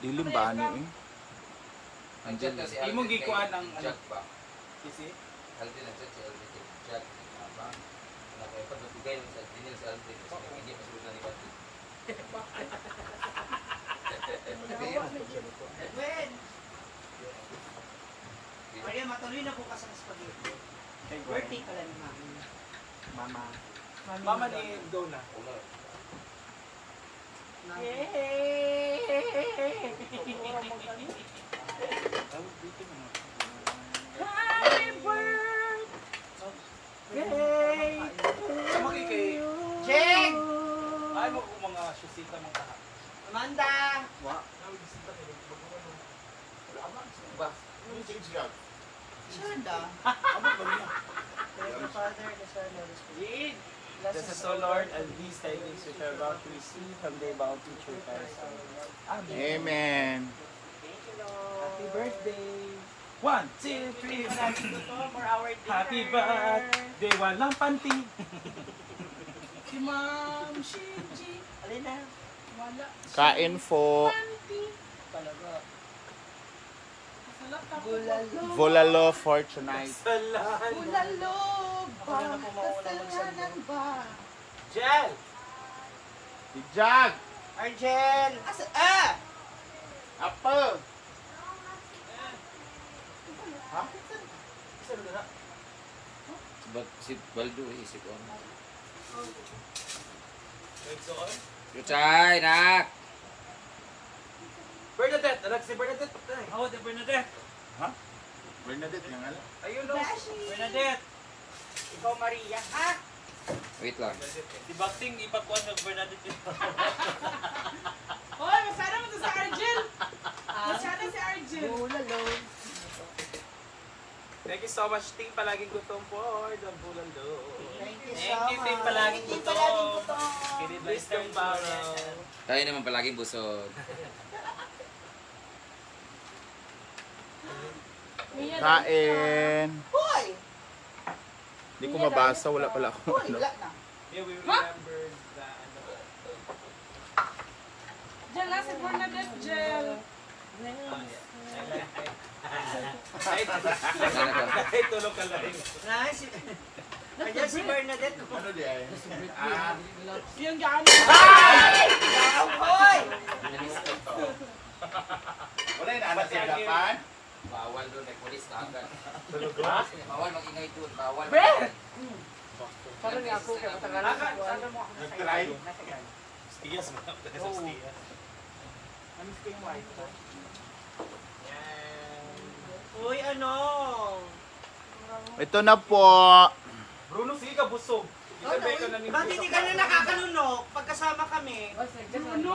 Dilim ba ani eh? Nandiyan kasi Hindi mo gikuan ang Jack ba? Kasi? Aldrin nandiyan si Aldrin. Jack. Apa? Kaya pag nagbigay naman sa Aldrin si Aldrin. Kasi hindi masunod na ni Pati. Gwen! Maria, matuloy na bukas ang spaghetti. Birthday pala ni Mami. Mama. Mama ni Donna. Una. Happy birthday! Sama kay Jeng! Ay mo kung mga susita mga kaha. Amanda! Wa. Ba? Shanda. Amo ba niya? The Father, the Son, and the Spirit. This is so Lord, and these tidings which are about to receive from the bounty true Christ. Amen. Amen. Thank you, Lord. Happy birthday! 1, 2, 3, For our dinner. Happy birthday! Walang panty! Si Ma'am Shinji! Alin na? Wala. Kain po. Talaga. Bulalo. Volalo for tonight. Salahan! Bulalo ba? Ako na po mauna Kasalanan ba? Jel! Ijag! Argel! Asa? Ah! Apo! Ha? Isa na na. Si Baldo isip ko. Wait, so on? Luchay, nak! Bernadette! Anak si Bernadette! Oh, the Bernadette! Ha? Bernadette yung alam. Ayun o! Bashi! Bernadette! Ikaw, Maria, ha? Wait lang. Si Bakting ipakuan ng Bernadette yun. Hoy, masana mo to sa Argel. Masana si Argel. Bulalo. Thank you so much, Ting. Palaging gutom for the bulalo. Thank you so Thank you, much. Ting. Palaging Thank you, gutom. palaging gutom. Kinid Mr. Barrow. Tayo naman palaging busog. Kain. Hoy! Hindi ko mabasa. Wala pala ako. Hoy, Ano. wala na. Yeah, we remember the ano. Jel, nasa Bernadette, Jel. Ay, tulog ka lang. Nice. Ayan si Bernadette. Ano di ay? Yung gaan. Hoy! Wala yung anak sa Japan? Bawal doon, may pulis ka agad. Tulog ka? Bawal mag-ingay doon, bawal. Parang nga ako kaya matagal Ano mo ako nasa Nag-try? nasa gan. Stiyas mo. Nasa stiyas. Ano ko yung wife ko? Yan. Uy, ano? Ito na po. Bruno, sige ka busog. Ilabay ka na ni Bakit hindi ka na nakakalunok pagkasama kami? Ano?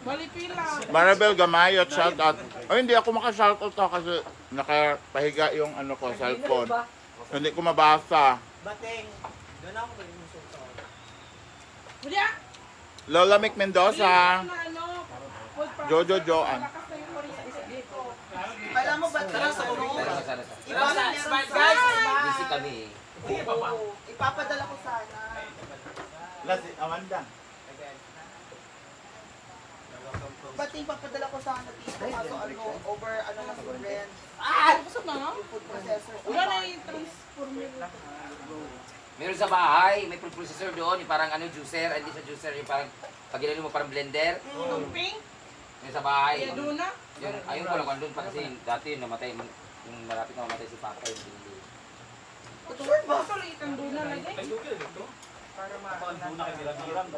Malipila. Maribel Gamayot, shout out. Ay, hindi ako maka-shout out kasi nakapahiga yung ano ko, cellphone. Hindi ko mabasa. Bateng. Doon ako ba yung suso? Kuya. Lola Mick Mendoza. Ano? Jojo Joan. Lakas na yung pori sa isa dito. Alam mo ba? Tara sa ano? ulo. Tara, tara, tara. Iba na meron Smile, sa- guys. Busy kami eh. Oo. Ipapadala ko sana. Lasi, Amanda. Bating papadala ko sana dito. Kaso ano, over ano na sa brand. Busog na, no? Yung food processor. Wala na yung transformer. Meron sa bahay, may food processor doon, yung parang ano, juicer, hindi siya juicer, yung parang, pag ginano mo parang blender, Tumping. yung sa bahay. Kaya doon na. Yun, ayun ko lang kung doon pa kasi dati namatay, yung malapit na mamatay si Papa yung hindi. Totoo ba? Basta ulit ang doon na lagi. Ay, Google dito. Para Mga duna kay Bilang-Bilang.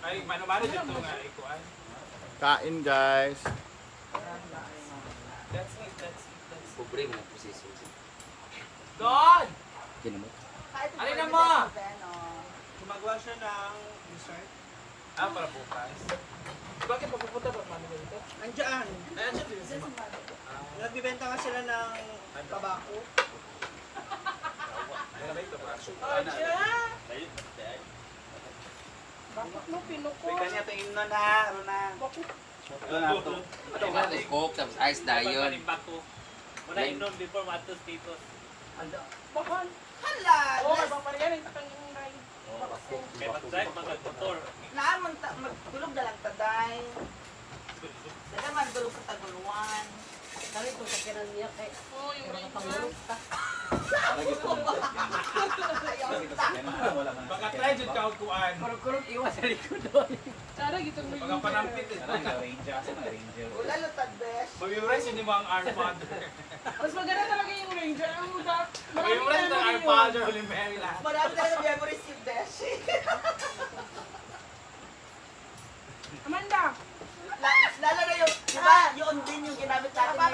Ay, mano-mano dito nga ikuan. Kain guys. That's it, that's it, that's it. Pobre mo ng proseso. God! Yan mo. Alin na mo? Venom. Gumagawa siya ng dessert. Ah, para bukas. Bakit papupunta ba mami dito? Nandiyan. Ayan siya dito. Nagbibenta nga sila ng tabako. Ano ba ito? Argel. Bakit mo pinuko? May kanya ito imno na. Ano na? Ito na ito. Ito nga, tapos coke, tapos ice dayon. Muna inom before matos dito. Bakal. Hala! Oo, kay Bang Maria, yung tatang yung ray. Kaya mag-drive, mag-motor. Naan magtulog na lang taday. lang niya kay Oo, yung mga Ranger. pangurta. Baka try dyan ka kuan. Kurog-kurog iwas sa likod doon. Sana gitong may Baka panampit eh. Wala lutad, besh. Mag-memorize yun yung mga our father. Mas maganda talaga yung Ranger. Ang muda. Mag-memorize ng our father, Holy Mary lahat. Marami talaga memories yung besh. Amanda. Lalo na yung, di ba, yun din yung ginamit natin may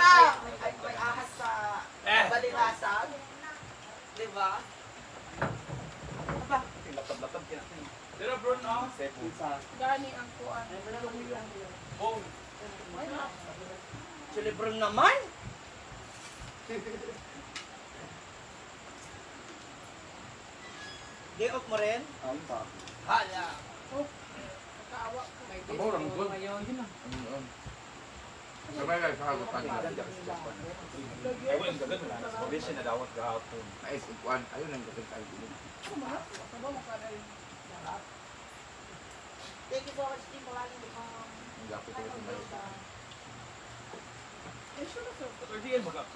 ahas sa balingasag. Di ba? Pero burn off. Gani ang kuan. Oh. Silibron naman. Day off mo rin? Hala. Nakaawa ko. Amo lang good. Sabay lang sa hagutan. Ayun, gagawin mo lang. Provision na dawat gahapon. Ayos, kuan. Ayun ang gagawin tayo dito. Sabaw mo ka na rin. Thank you so much, Team. Palagi mo kang Ang gapit ko sa bayo. Eh, sure na sir. Or di yan mag-up.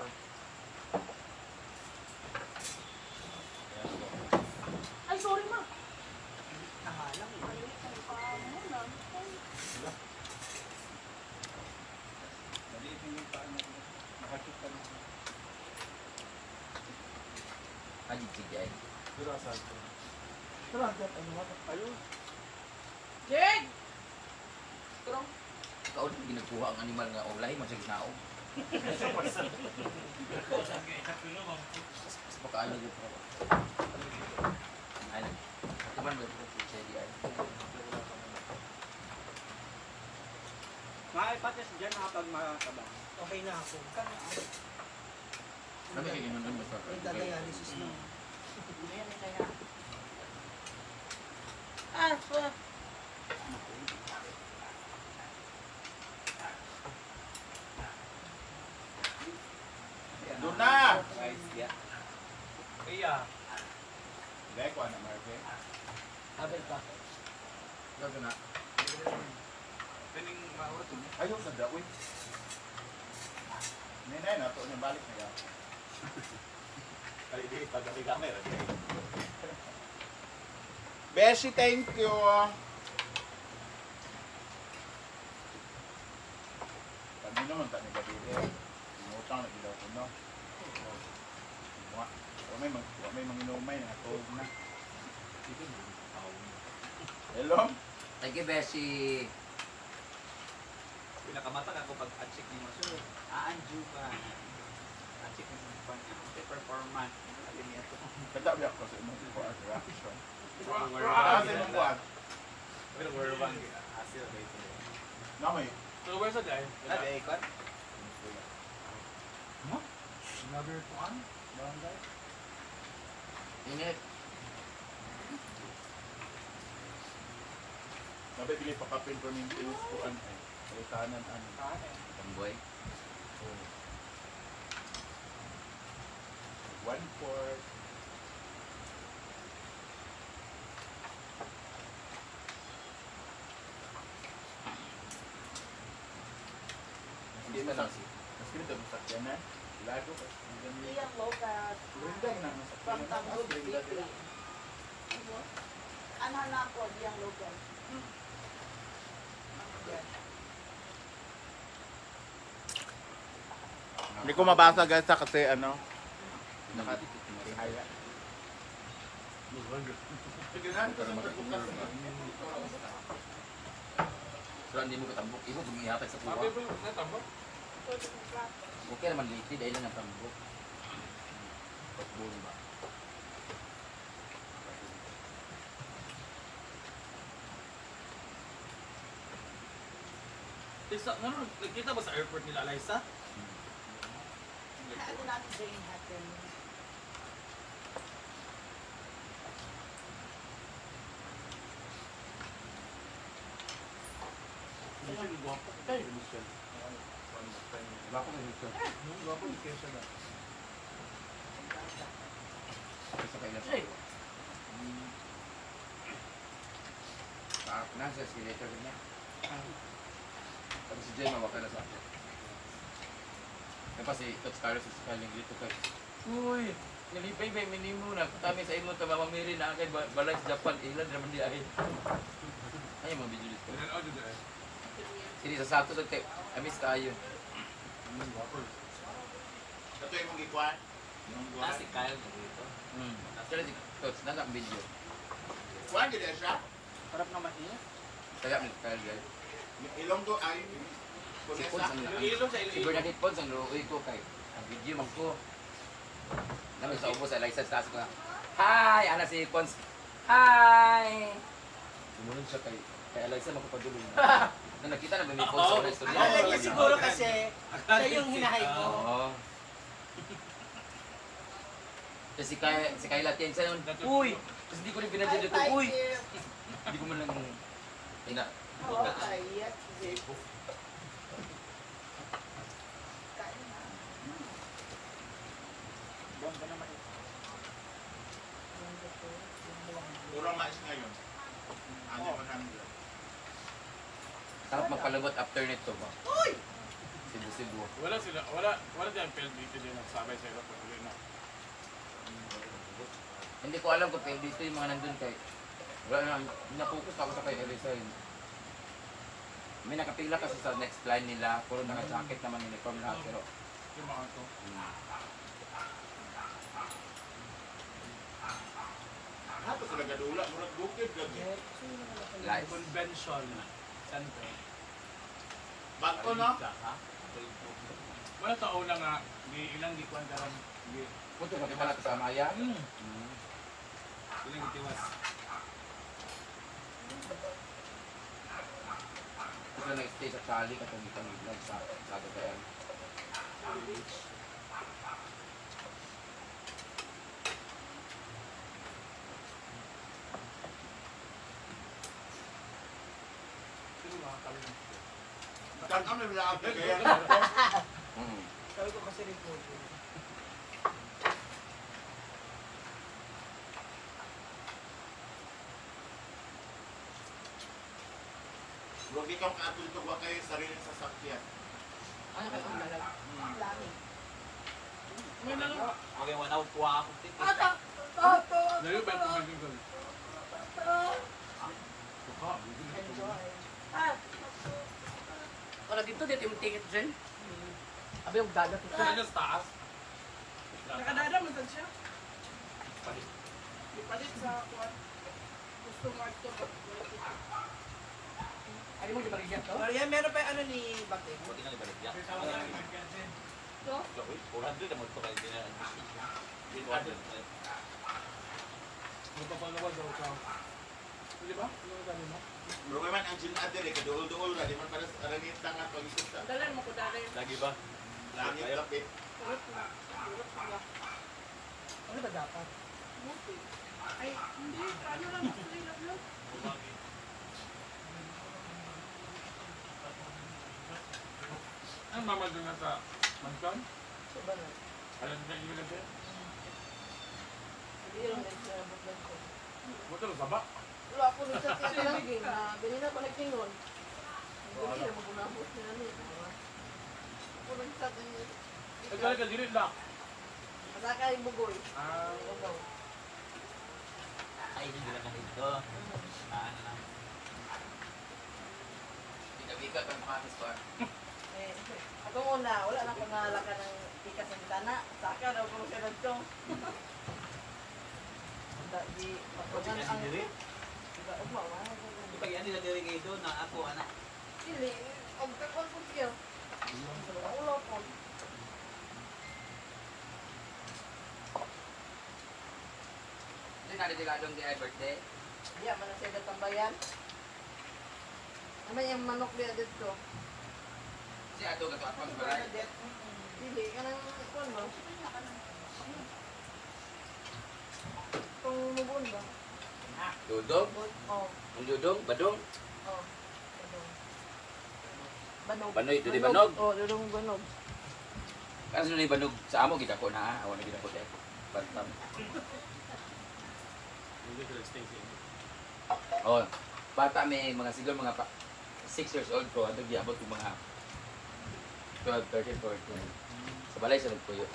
Ay, sorry ma. nahalang. Ajit si Jay. Jeg! Kaon ginagkuha ang animal nga ulay man sa ginao. Baka ano dito. Ay. Tuman ba dito si Jay? Maipatis dyan kapag makakabang. Okay na ako. Kami ay inunan basta. Nagdadialysis na. Doon na! Kaya. Dahil ko na, Marve. Abel pa. Gago na. Pining maurat mo. Ayaw sa daw eh. Nenay na, ito niya balik na yan. Ay, di, pag may camera. Beshi, thank you. Pag yun naman, tani gabi eh. Umutang na ilaw ko, no? Wa may manginumay na, tulog na. Hello? Thank you, Beshi. Pinakamatang ako pag achieve ni Maso. Aanju ka. Achieve ni Maso. Performance. Alim niya ito. Katabi ako sa imong kuwan, reaction. Ah, Sa imong kuwan. Pero we're bang asil ba ito? Namay. So where's the guy? Ada ikon? Another one? Barangay? Init. Nabi bili pa kapin for min pills kuan ay. Kaitanan ano. Tamboy. 1/4. Hindi na lang si. Mas kini to sa sakyanan. Lago pa. Hindi ang local. Ganda na sa From sakyanan. Tanggol Ganda City. dila. Ano na ako, di ang local. Yan. Hindi ko mabasa guys kasi ano. Nakatihaya. So hindi mo katambok. Imo gumihatag sa tuwa. Sabi mo, natambok? Okay naman liti dahil lang ang tambok. Pagbulo ba? Nagkita ba sa airport nila, Alaysa? Ano natin brain happen? Sa kailan. Na sa escalator niya. Tapos si Jay mawaka na sa akin. Kasi Coach Carlos is calling dito kay. Uy, nalipay ba minimo na kami sa imo ta mamamiri na kay balay sa Japan ilan ra man di ay. Ay mo video dito. Sini sa sato sa kay amis kayo. Ito yung mong ikuan. Yung Ah, si Kyle dito. Sila si Coach na video. Kuan gid siya. Harap naman niya. Kaya ni Kyle guys. Ilonggo ay Si Pons ang Iilong sa si Bernadette Pons ang luoy ko kay ang video man ko. Namin sa ubos sa license taas ko na. Hi! Ana si Pons. Hi! Sumunod siya kay Eliza magpapadulong na. Nung nakita na may Pons sa istorya. Akala niya siguro kasi siya yung hinahay ko. Oo. Kasi si Kayla Tiensa yun. Uy! Kasi hindi ko rin pinadyan dito. Uy! Hindi ko man lang ina. Oo, kaya. Buwan ka naman. Urang mais ngayon. Ano man ang Sarap magpalabot after nito ba? Uy! Cebu. Wala dyan pale dito din nagsabay sa irap patuloy na. Hindi ko alam kung pwede dito yung mga nandun kay. Wala na, napokus ako sa kay Elisa yun. May nakapila kasi sa next line nila, puro naka-jacket naman uniform lahat pero Yung mga to. Ako sila gadula, murag bukid gagi. live. Convention center. Bato no? Ha? Wala tao na nga, di ilang di kuwan karon. Di Puto pati pala sa Maya. Ilang itiwas. Sila nag-stay sa Charlie katong itong vlog sa Cagayan. sino mga kami. Kan may bilang kaya. Sabi ko kasi rin po. Huwag ikaw kaatulog ba kayo sariling sasakyan. Ano kayo ang dalag? Lami. Okay, wala ko kuha ako. Ata! Ata! Layo ba yung pamangkin ko? Enjoy. Ah! Wala dito yung ticket dyan. Abi yung dagat ito. Kaya sa taas. Nakadada mo saan siya? Palit. Ipalit sa kuwan. Gusto mo ito. Ano mo di barigyan to? Marian, meron pa yung ano ni Bakit? Hindi na ibalik yan. Ito? 400 naman ito kayo din na. 800. Magpapalawa daw ka. Di ba? Ano gano'n mo? Bro man ang ginader eh, kaduol-duol ra, di man para sa aranita nga pag-isip ta. Dalan mo ko dalan. Lagi ba? Langit kapit. Kurot na. Kurot na. Ano ba dapat? Buti. Ay, hindi. Ano lang. Hindi lang. Ano mama doon nga sa mansion? So ba na? Alam na yung ilagay? Hindi lang nagsasabat ko. Buto na saba. Wala ako nung sa tinalagin na ganyan ako nagtingon. Hindi na magunabot na ano. Ako nagsasabat niya. Nagkali ka dilit lang. Masaka yung bugoy. Ah, Ikaw. Ay, hindi lang ka dito. Ano na. Binabigat ang mga miss Eh, ako una, wala na akong nalaka ng ikas ng bitana. Saka daw ko siya nagto. Di, patungan ang... Diba, ugma, wala na ko. Pag yan nila dirigay doon na ako, anak. Dili, og kakon ko siya. Ako lang po. Hindi na nadiladong di ay birthday. Diya, man na siya tambayan. Naman yung manok niya dito. Si ato gato at pagbalay. Dili, kanang kuwan ba? Itong mugon ba? Dudong? Oh, Ang dudong? Badong? oh. Banog. Banoy, dili banog? Oh, dudong banog. Kasi nung banog sa amo, kita ko na. Awan na kita ko dahil. Bantam. hindi sila stay sa inyo. Oh, bata may mga siguro mga 6 years old ko. Ano giabot ko mga 12, 13, 14. Sa balay sa nagpuyo.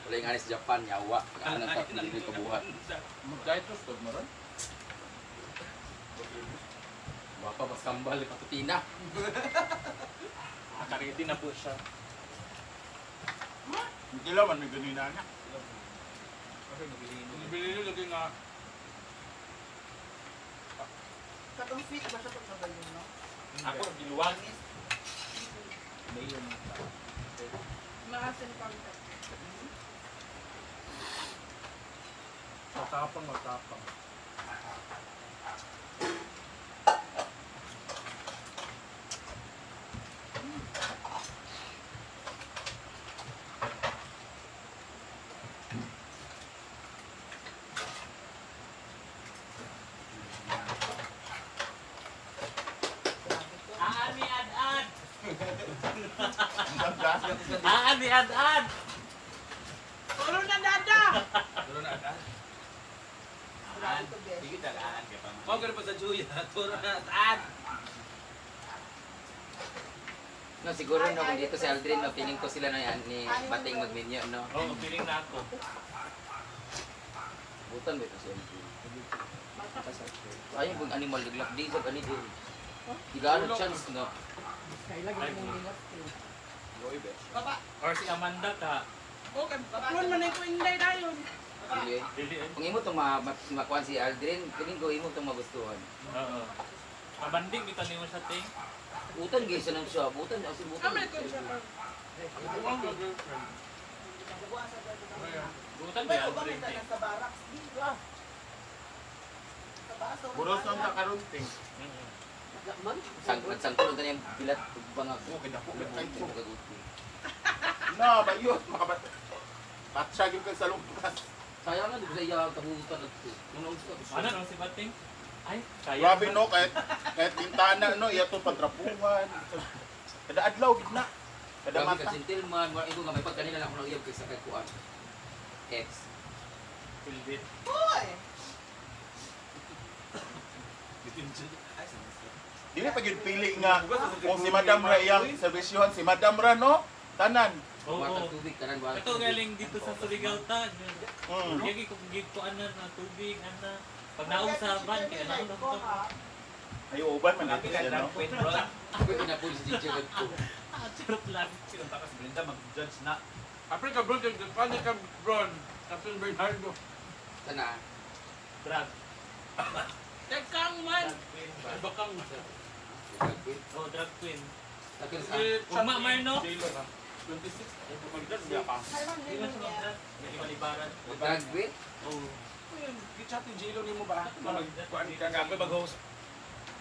Wala yung anis Japan, yawa. Pagkaanan ka, hindi kabuhat. Mag-diet of mo ron? Baka mas kambal, patutina. Nakaredy na po siya. Hindi lang man may ganun na anak. Bili nyo lagi nga. Katong fit ba siya pag nabalyon, no? Ako giluwag. Maasin contact. Matapang, matapang. Aani ad-ad. Ang ganda. Aani ad-ad. Puro na dada! Duro na agad. Grabe ko, Besh. Sige talaan ka pa. Mga ganun pa sa Julia. Duro na agad. No, siguro no, kung dito si Aldrin, no, feeling ko sila na yan ni Bating mag-menu, no? Oo, feeling na ako. Butan ba ito si Aldrin? Ayun, kung animal, liglak di sa ganito. Higaan chance, no? Baba, Or si Amanda ka. Okay, paklon man ko inday dayon. Hindi. Dili. Kung imo itong makuha si Aldrin, feeling ko imo itong magustuhan. Oo. Kabanding kita niyo sa ting. Butan guys, anong siya? Butan, kasi butan. Kami ko siya pa. Buwan ka girlfriend. nagabuhan sa ganda. Butan ba Pero yan? ba may tanan sa barracks? Di ba? Sa baso. Buros ng kakarunting. Nagsangkulong tayo yung pilat, bangag. Okay na po. Nagaguti. No, bayot. Makabat. Patsyagin ka sa lumpas. Sayang nga, di ba sa iya kabutan at ito? Nung Ano nung si Bating? Ay, kaya. Grabe no, kahit bintana no, iya to patrapungan. Kada adlaw gid na. Kada Grabe mata. ka, gentleman, mga ibo nga, may pagkanila lang ako nang iyab kay sa kaykuan. Ex. Pilbit. Hoy! Dili pa gid pili nga kung si Madam Ra iyang servisyohan si Madam Ra no, tanan. Oo. Bumatang tubig, tanan ba? Ito galing dito sa Surigao ta. Mm. Yagi ko gig ko ana na tubig ana. Pag nausaban kay ano na to. Ayo uban man dito siya no. Ako pinapulis di siya ko. Charot lang. Sino takas Brenda mag-judge na. Apre ka bro, paano ka bro? Captain Bernardo. Sana. Drag. Tagkang man. Bakang. Oh, drag queen. Tapos Uma Marno. 26. Ay, pagdag niya pa. Hindi man siya magdag. Hindi malibaran. drag queen? Oo. Gichat yung J-Lo ni mo ba? Kuan ka nga ako mag-host.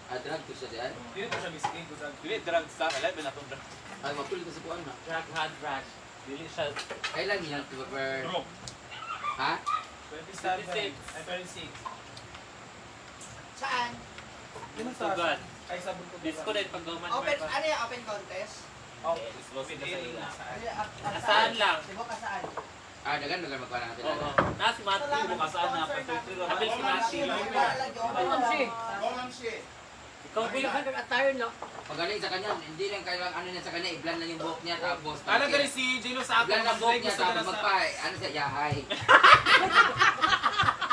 Drag to siya diyan. Dili pa siya miskin ko drag. Dili drag sa alam na tong drag. Ay, mapil ko sa kuan na. Drag hand rush. Dili siya Kailan niya to per... drop. Ha? 26. Ay 26. Saan? Sugat. Ay sabon ko. Disco din pag gawman Open, ano yung open contest? Oh, open sa iyo. Ano, Saan lang? Sibok ka saan? Dagan magkuha na natin. Oo. Nas Mati mo kasaan na pa. Habil si Mati. Gomang siya. Ikaw din. Pagaling sa kanya, hindi lang kailangan ano niya sa kanya, i-blend lang yung buhok niya tapos. Ano gani si J-Lo sa akin? Blend ang buhok niya tapos magpahay. Ano siya? Yahay.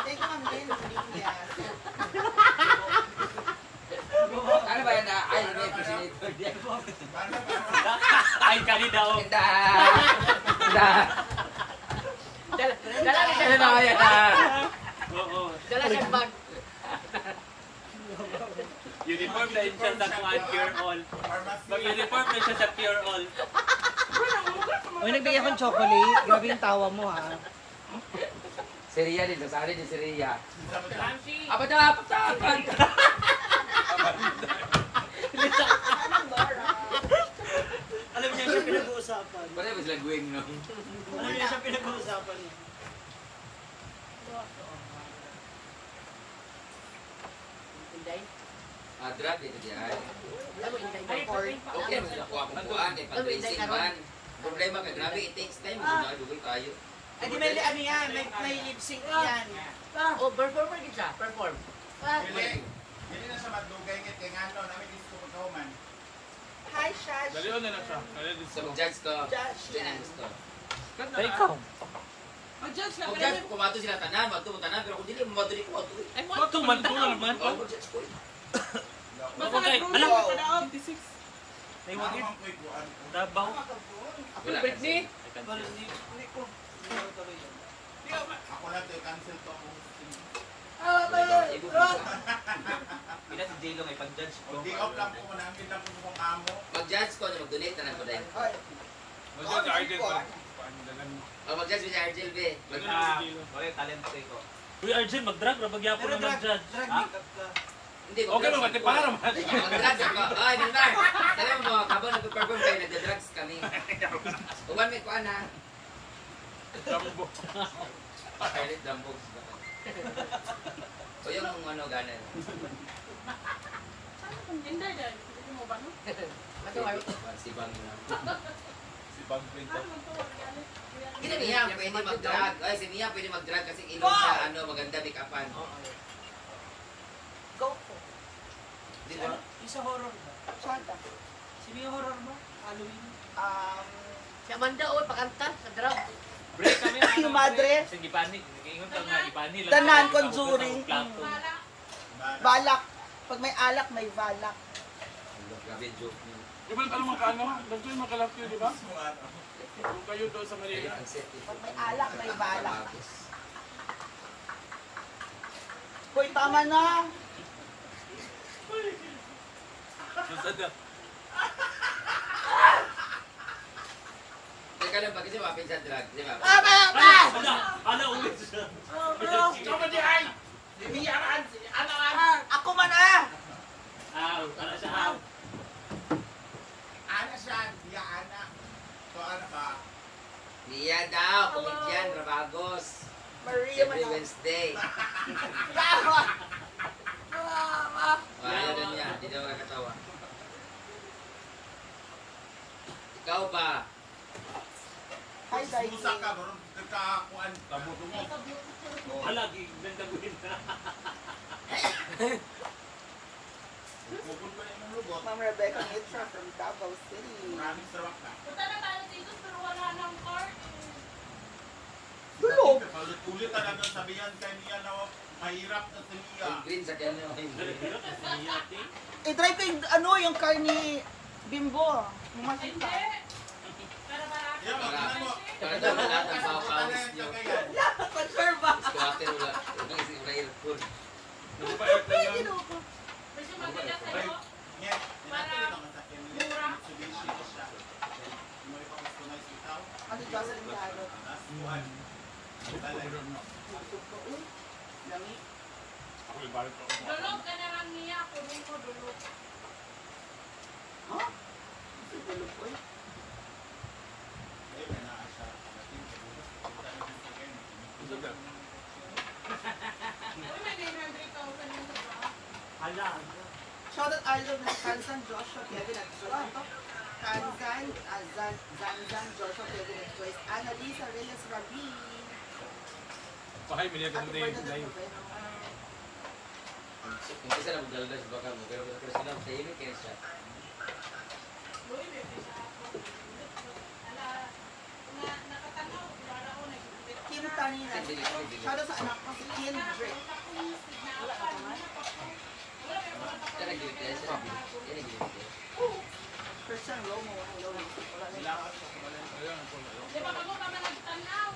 Take one din, Lilia. Ano ba yan? Ay, hindi, impersonator niya. Ay, kani daw. Ganda! Ganda! Ano na yan? Oo. Dala siya bag. Uniform na yun siya sa kuhan, Pure All. Mag-uniform na siya sa Pure All. Uy, nagbigay akong chocolate. Grabe yung tawa mo, ha? Si Ria din, sasali din si Ria. Ramsey. Abada! Anong Laura? Alam niya siya pinag-uusapan. Pwede ba sila guwing, no? Alam niya siya pinag-uusapan. Drug dito diyan. Okay, mas nakuha ko kuhaan kay fundraising man. Problema kay grabe, it takes time. Dugoy tayo. Ay, di may ano yan, may lip sync yan. Oh, performer gid siya. Perform. Hindi na siya madugay kay ngano namin gusto ko kauman. Hi, Shash. Dalion na lang siya. Dalion din So mag-judge ko. Judge Yan yan. ang gusto. Ay, ikaw. Mag-judge ka. Mag-judge ko mato sila tanan, mato mo tanan, pero kung dili mo mato di ko mato. Ay, mo. Bato man to naman. Oh, mag-judge ko. Basta Okay, nag-rule alam. ka daw. 26. Ay, wagit. Dabaw. Wala kasi. Ako na to cancel to ako. Pila si J-Lo ay pag-judge ko. Di off lang ko namin lang ko kung amo. Mag-judge ko, mag-donate na lang ko dahil. Ay, Mag-judge Argel pa. Oh, mag-judge with Argel B. Wala talent ko. Uy, Argel, mag-drag. Rabagya po na mag-judge. Hindi, Okay naman, para naman. Mag-drugs ako. Ay, Milmar! Sabi mo, habang nag-perform kayo, nag-drugs kami. Uwan may kuan ha. Dambo. Pilot Dumbogs. O yung ano, gana. Hindi, dahil. Hindi mo ba, no? Si Bang na. Si Bang Pinto. Ano man to? Reality. Hindi niya pwede mag-drag. Ay, si Mia pwede mag-drag kasi ilong siya, ano, maganda make-upan. go po. Di ba? Isa horror ba? Shanta. Sino yung horror mo? Halloween? Si Amanda, oh, pakanta sa drug. Break kami. Yung madre. Sige, panik. Nag-iingon ka nga, ipani lang. Tanan, conjuring. Wala. Balak. Pag may alak, may balak. Grabe joke niyo. Di ba ano makano? Nagto yung makalapyo, di ba? Kung kayo doon sa Manila. Ang set. Pag may alak, may balak. Hoy, tama na. Teka lang, bakit siya mapin sa drag? Di ba? Ala, ulit siya. Ako man ah. Ala siya. Ana siya, diya ana. So ano ba? Niya daw, komedyan, Rabagos. Maria man Every ah. Wednesday. Ayaw na niya, hindi daw nakatawa. Ikaw ba? Hi, Dai. Susa ka, bro. Kakakuan. Tamo-tumo. Ala, ganda-guhin na. Pupunta na yung lugot. Ma'am Rebecca Mitra from Davao City. Maraming sarap na. Punta na tayo dito, pero wala nang car. Tulog. Ulit na lang sabihan kay niya na mahirap na sa niya. Yung green sa kanya. I-try ko yung, ano, yung car ni Bimbo. Yung Hindi. makita. Pero marami. Yan, magkano mo. Para daw lahat ng pawis niyo. Confirm ba? Squatter wala. Ito isip na airport. Nagpapayot na yun. Medyo maganda sa'yo. Yan, Para mura. Mitsubishi na siya. Mo ipa-customize itaw. Ano ba sa lalo? Nasuhan. Lami. Ako yung balik ako. Dulog ka na lang niya. Kunin ko dulog. Ha? Ito tulog ko eh. Eh, may naa siya. Uy, may 900,000 yun sa ba? Hala. Shoutout Arlo ng Kansan, Joshua, Kevin at Joyce. Kansan, Zanzan, Joshua, Kevin at Joyce. Annalisa, Reyes, Rabi. Pahay, may At naganda yung Bernadette live. Moreno. Kung isa na magdaldas baka mo. Pero sila tahimik kaya siya. Uy, may pisa ako. Ala, nakatanaw. Wala ko nag-ibig. Kim Tanina. Shoutout sa anak ko, si Kendrick. Kaya nag-gilid siya. Kaya nag-gilid. Christian Romo. Hello. Wala na. Di ba bago ka man nagtanaw?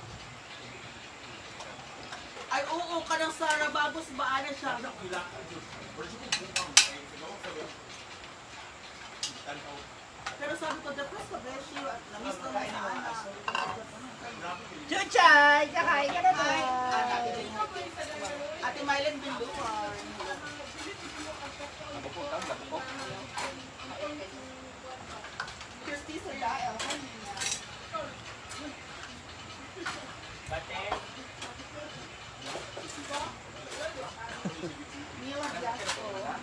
Ay, oo, kanang Sara Bagos ba ana siya? Pero sabi ko, depressed ka, Beshi, at namiss ko na sa ana. Chuchay! Kakain ka na to! Ate Mylen Bindukan. Christy Sadaya. Mila Jasco.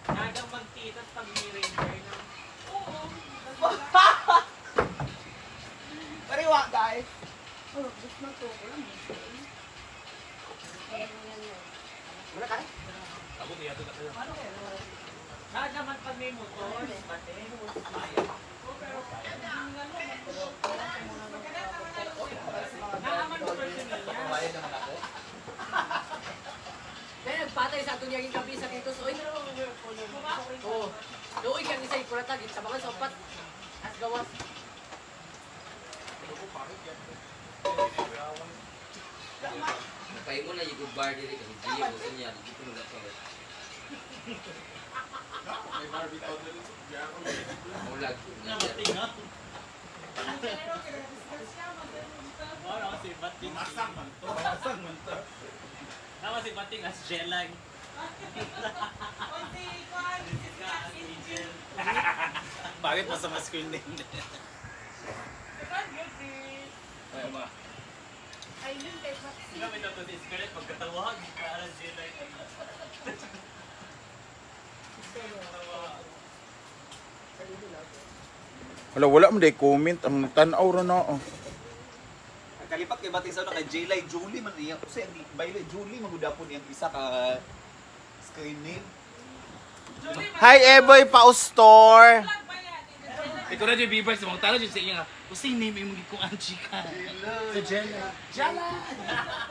Nagang magkita pag may ranger na. Pariwa, guys. Wala ka? Ako kaya ito na kayo. Nagaman pag may motor, bate, maya. Naaman mo personal niya. Bayad naman ako. Kaya nagpatay sa atong yaging kapi sa Titos. Oy, oo. Doon kang isa ikurata, gitabangan sa upat. At gawas. Napay mo na yung good bar dito kasi Gia gusto niya. Hindi ko nung dapat. Mulag. Namatinga. Ano si Bating? Masang man to. Masang man to. Nama si Bating as Jelay. Bakit mo sa screen din? Ay, ma. Sila may dapat i-scarlet pagkatawag. Para Jelay. Wala mo day comment. Ang tanaw ra na. Oh. Kalipat kay bating sa kay J-Line Julie man niya. Kasi by the way, Julie magudapon niyang isa ka screen name. Hi, Eboy Paustor. Ito na yung B-Boys, mga talo dyan sa inyo nga. Kung sa'yo name yung mga kung anchi ka. Sa Jella. Jella!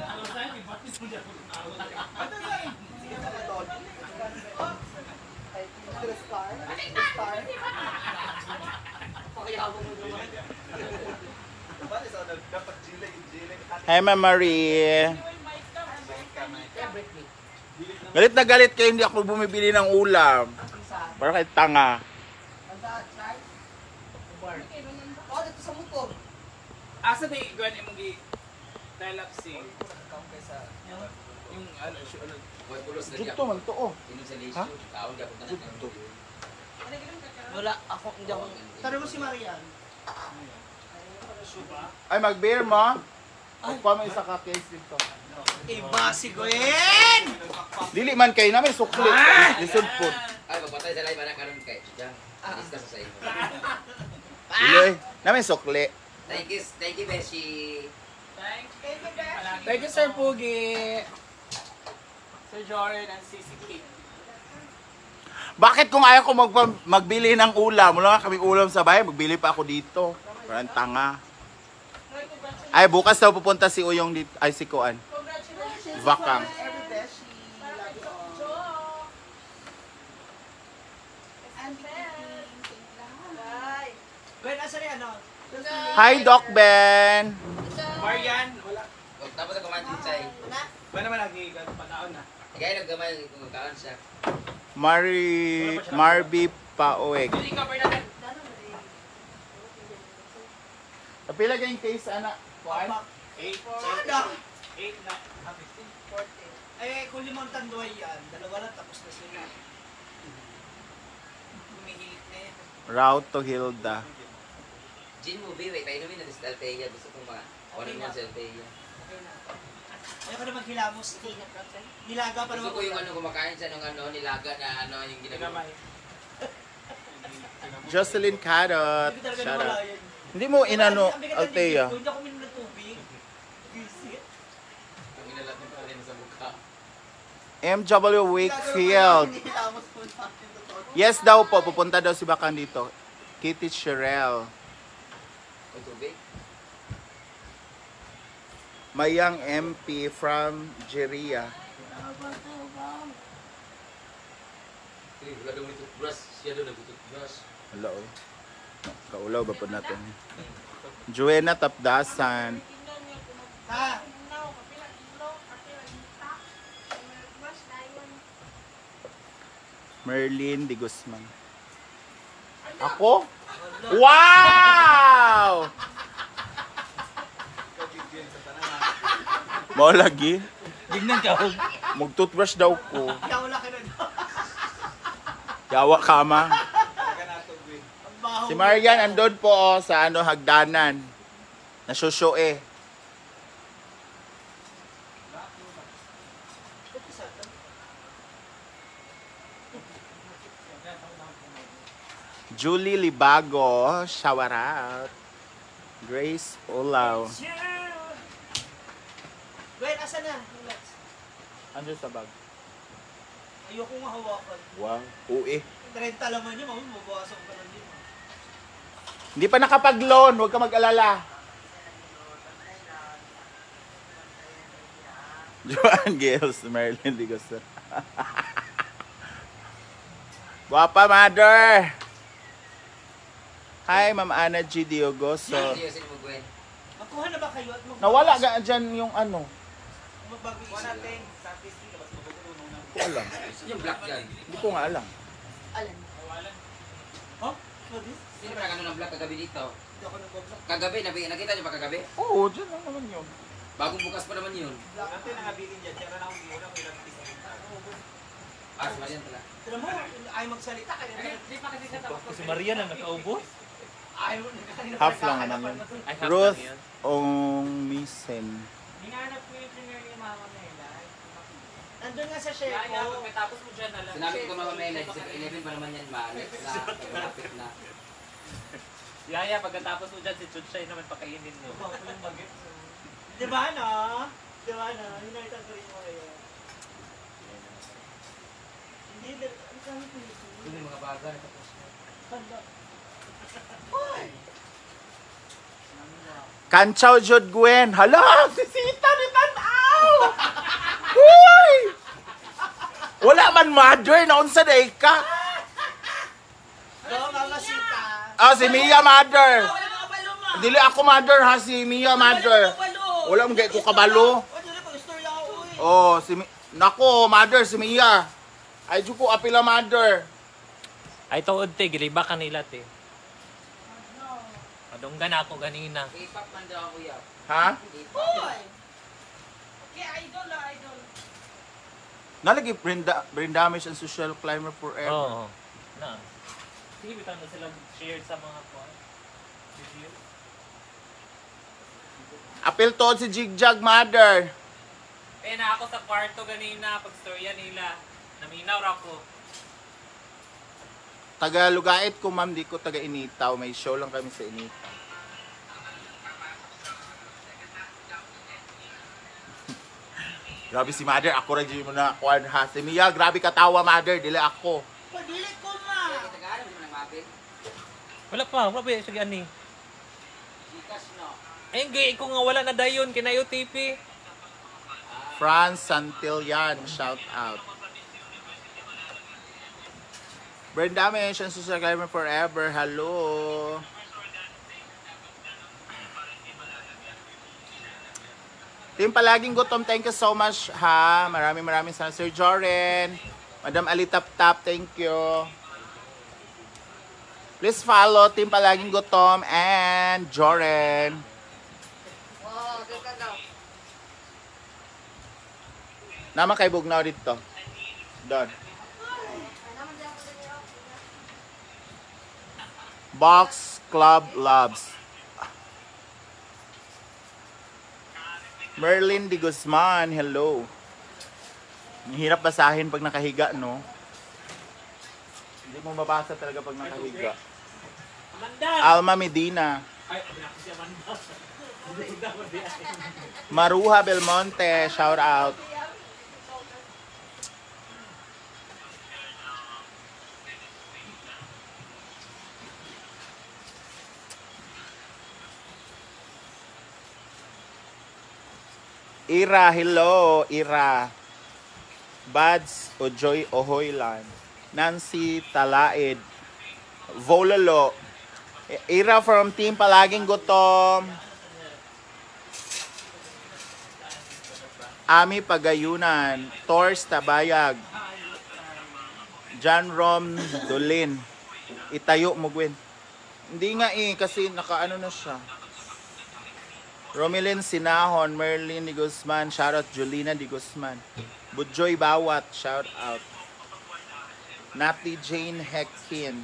Ano sa'yo, may batis mo dyan. Dapat J-Line. Hi, Ma'am Marie. Galit na galit kayo, hindi ako bumibili ng ulam. Para kay tanga. Oh, dito sa motor. Asa na iguan imong gi dial-up-sing? Yung ano, Huwag pulos na Jugto man to, oh. Inom sa Ha? leisure. Kaon ka po na Jugto. Wala ako, hindi ako. Tara mo si Marian. Ay, mag-beer mo. Magpa mo isa ka case dito. Iba si Gwen! Dili man kayo namin sukli. Lisod po. Ay, magpatay sa live anak karon kay Diyan. Discuss sa inyo. Dili. Namin sukli. Thank you, Beshi. Thank you, Sir Pugi. Sir Jordan and CCK. Bakit kung ayaw ko magbili ng ulam, wala nga kaming ulam sa bahay, magbili pa ako dito. Parang tanga. Ay, bukas daw pupunta si Uyong dito. Ay, si Kuan. Vakang. Every beshi. Love you all. Gwen, asa rin ano? Hi, Doc Ben. Marian, wala. Tapos ako man din say. Ba naman lagi pataon na. Kaya naggamay kung kaon siya. Marby Paoeg. Hindi cover natin. Kapila ka yung case, anak? Kuan? 8 Sada. 8 na 15. Eh, kung limang tanduay yan, dalawa lang tapos na sila. Humihilit na yan. Route to Hilda. Gin mo, wait, painumin natin sa Alpeia. Gusto kong mga Okay mo na. sa Alpeia. Okay na. Ayoko na maghilamos. Nilaga pa Gusto naman ko yung ano, kumakain siya ng ano, nilaga na ano, yung ginagawa. Jocelyn Carrot. Hindi ko talaga Shout out. nawala yan. Hindi mo inano, Ang bigat ng Althea. dibdib ko, Hindi ako minom ng tubig. Visit. Ang inalat ng pala sa mukha. MW Wakefield. Nilamos po natin totoo. Yes daw po, pupunta daw si Bakan dito. Kitty Sherelle. Ang tubig. Mayang MP from Jeria. Sige, wala daw nito brush. Siya daw nagtutubrush. Hello. Kaulaw ba po natin? Joanna Tapdasan. Ha? Merlin de Guzman. Ako? Wow! Mo lagi. Gignan ka. Mag-toothbrush daw ko. Kaya wala ka na. Yawa ka ma. Ang baho. Si Marian andun po oh, sa ano hagdanan. Nasusyo eh. Julie Libago, shower out. Grace Olaw. Gwen, asa na? Yung nuts. Ano sa bag? Ayoko nga hawakan. Wow. Uwi. 30 laman niya, mami, mabawasan ka lang din. Hindi pa nakapag-loan, huwag ka mag-alala. Joan Gales, Marilyn Digosa. Guapa, mother! Hi, Ma'am Ana G. Diogoso. Hindi yung mo, Gwen. Magkuha na ba kayo at Nawala ka dyan yung ano. magbago natin sa PC, tapos magkukuno na. Hindi ko alam. Yung black yan. Hindi ko nga alam. Alam. Huh? What is? Sino ba nagano ng black kagabi dito? Hindi ako nag-vlog. Kagabi, nakita niyo ba kagabi? Oo, dyan lang naman yun. Bagong bukas pa naman yun. Natin ang abilin dyan. Kaya na akong giwala ko ilang pisa. Ah, si Marian pala. Tira mo, ay magsalita ka na. Di pa kasi natapos. Si Maria na nakaubos. Ayaw mo na. Half lang naman yun. Ay, half Ruth lang yun. Ongmisen. Hinanap ko yung junior ni mama nila. Nandun nga sa share Kaya ko. pagkatapos mo dyan na lang. Sinabi ko mga may 11 pa naman yan, maalit na, malapit na. Yaya, pagkatapos mo dyan, si Chuchay naman pakainin mo. Di ba na? Di ba na? Hinalitan ko rin mo ngayon. Hindi, ang kami ko ito. Doon yung mga baga, tapos na. Kanchaw Jod Gwen. Hala! Si Sita ni Tanaw! Uy! Wala man mother na unsa day ka. Go, Mama Sita. Ah, si Mia mother. Wala mga balo ma. Dili ako mother ha, si Mia mother. Wala mong ko kabalo. Wala na ko, story lang ako eh. Oh, nako, mother si Mia. Ay juko apila mother. Ay, tuod te, giliba kanila te. Madunggan ako ganina. K-pop man daw ako yaw. Ha? Hoy! Okay, idol na idol. Nalagi Brindamish and social climber forever. Oo. Na. Sige, bitaw na sila share sa mga video. Apil to si Jigjag mother. Eh, na ako sa kwarto ganina, pagstorya nila. Naminaw ra ko. Taga Lugait ko ma'am, di ko taga Initaw. May show lang kami sa Initaw. Grabe si mother, ako rin mo na kuwan ha. Si Mia, grabe katawa mother, dili ako. Pagdili ko ma. Tagaan mo ng mapit. Wala pa, wala pa sige ani. Gcash no. Eh, gay ko nga wala na dayon kinayo TV. Franz Santillan, shout out. Brenda mentions to subscriber forever. Hello. Team palaging gutom. Thank you so much ha. Maraming salamat Sir Joren. Madam Ali Tap Tap, thank you. Please follow Team palaging gutom and Joren. Oh, ka daw. Nama kay Bugnaw dito. Doon. Box Club Labs. Merlin de Guzman, hello. Ang hirap basahin pag nakahiga, no? Hindi mo mabasa talaga pag nakahiga. Alma Medina. Maruha Belmonte, shout out. Ira, hello, Ira. Bads Ojoy Ohoylan. Nancy Talaid. Vololo. Ira from Team Palaging Gutom. Ami Pagayunan. Tors Tabayag. John Rom Dolin. Itayo mo, Gwen. Hindi nga kasi nakaano na siya. Romilin Sinahon, Merlin de Guzman, shoutout Julina de Guzman. Budjoy Bawat, shout out. Nati Jane Heckin.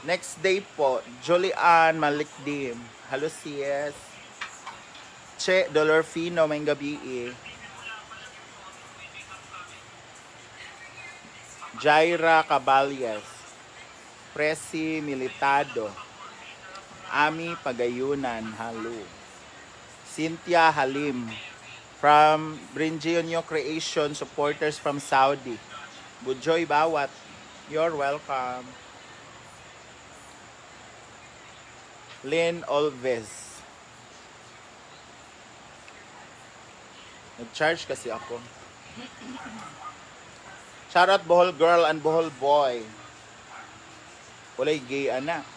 Next day po, Julian Malikdim. Hello CS. Che Dolorfino, may gabi Jaira Caballes, Presi Militado, Ami Pagayunan, Halu, Cynthia Halim, from Brinjionyo Creation, supporters from Saudi, Bujoy Bawat, you're welcome. Lynn Olves, nag-charge kasi ako. Shoutout Bohol Girl and Bohol Boy. Walay gay anak.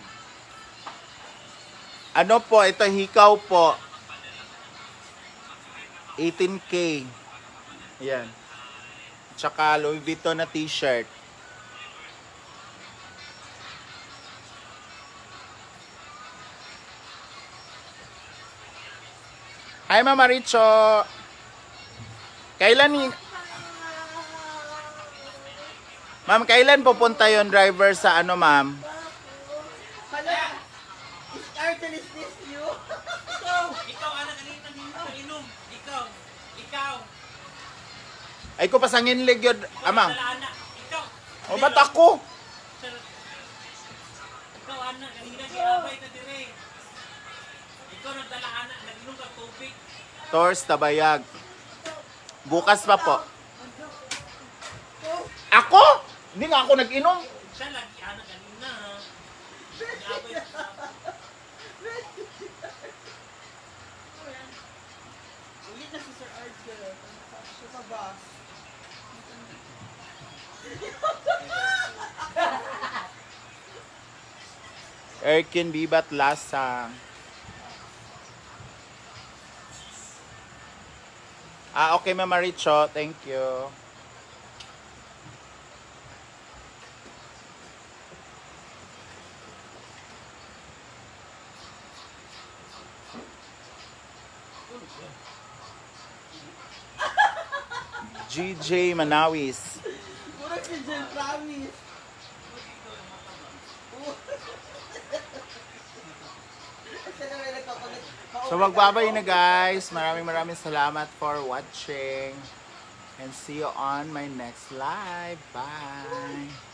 Ano po, ito hikaw po. 18K. Ayan. Tsaka Louis Vuitton na t-shirt. Hi Mama Richo. Ma'am, kailan pupunta yon driver sa ano, ma'am? Hala, is Arden, is this you? Ikaw, anak, kanina inom. Ikaw. Ay ko pasangin yun, amang. Anak, ikaw. O ba't ako? Ikaw, anak, kanina ginabay ka dire. Ikaw nagdala, anak, nag-inom ka tubig. Tors Tabayag. Bukas pa po. Ako? Hindi nga ako nag-inom. Siya lagi, anak, kanina. Ginabay ka. Ulit na si Sir Arden. Siya sa boss. Erkin Bibat Lasang. Okay, Mama Richo. Thank you. GJ Manawis. Puro si Jen Promise. So magbabay na guys. Maraming salamat for watching. And see you on my next live. Bye.